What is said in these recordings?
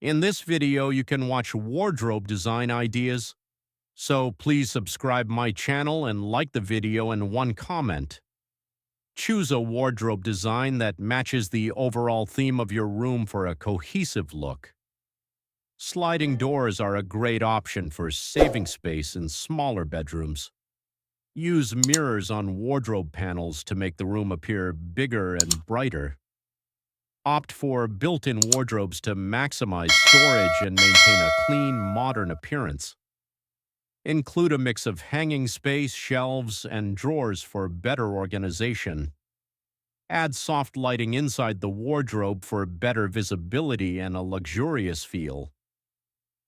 In this video, you can watch wardrobe design ideas, so please subscribe my channel and like the video and one comment. Choose a wardrobe design that matches the overall theme of your room for a cohesive look. Sliding doors are a great option for saving space in smaller bedrooms. Use mirrors on wardrobe panels to make the room appear bigger and brighter. Opt for built-in wardrobes to maximize storage and maintain a clean, modern appearance. Include a mix of hanging space, shelves, and drawers for better organization. Add soft lighting inside the wardrobe for better visibility and a luxurious feel.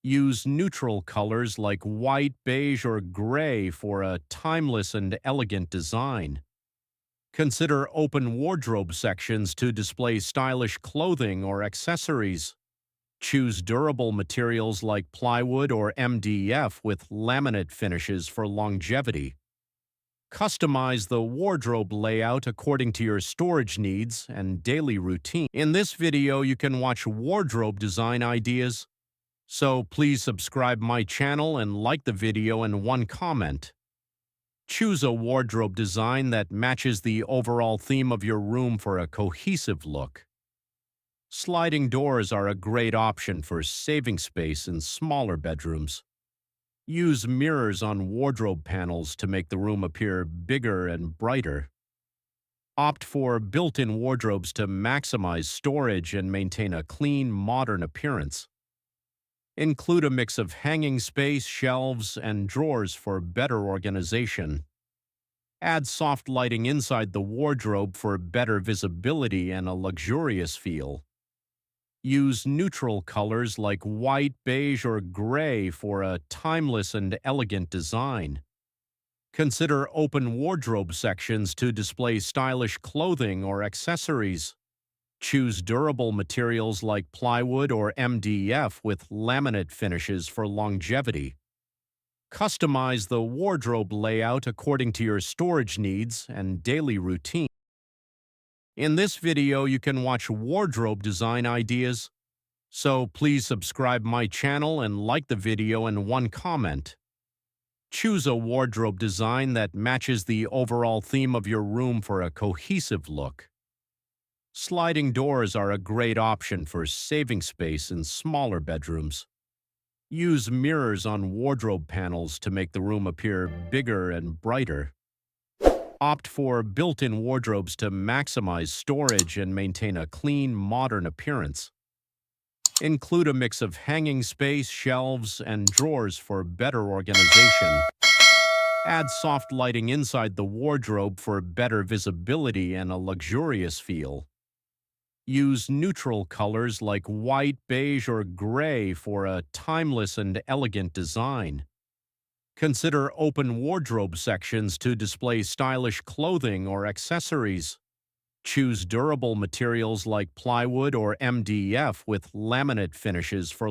Use neutral colors like white, beige, or gray for a timeless and elegant design. Consider open wardrobe sections to display stylish clothing or accessories. Choose durable materials like plywood or MDF with laminate finishes for longevity. Customize the wardrobe layout according to your storage needs and daily routine. In this video, you can watch wardrobe design ideas, so please subscribe my channel and like the video and one comment. Choose a wardrobe design that matches the overall theme of your room for a cohesive look. Sliding doors are a great option for saving space in smaller bedrooms. Use mirrors on wardrobe panels to make the room appear bigger and brighter. Opt for built-in wardrobes to maximize storage and maintain a clean, modern appearance. Include a mix of hanging space, shelves, and drawers for better organization. Add soft lighting inside the wardrobe for better visibility and a luxurious feel. Use neutral colors like white, beige, or gray for a timeless and elegant design. Consider open wardrobe sections to display stylish clothing or accessories. Choose durable materials like plywood or MDF with laminate finishes for longevity. Customize the wardrobe layout according to your storage needs and daily routine. In this video, you can watch wardrobe design ideas, so please subscribe my channel and like the video and one comment. Choose a wardrobe design that matches the overall theme of your room for a cohesive look. Sliding doors are a great option for saving space in smaller bedrooms. Use mirrors on wardrobe panels to make the room appear bigger and brighter. Opt for built-in wardrobes to maximize storage and maintain a clean, modern appearance. Include a mix of hanging space, shelves, and drawers for better organization. Add soft lighting inside the wardrobe for better visibility and a luxurious feel. Use neutral colors like white, beige, or gray for a timeless and elegant design. Consider open wardrobe sections to display stylish clothing or accessories. Choose durable materials like plywood or MDF with laminate finishes for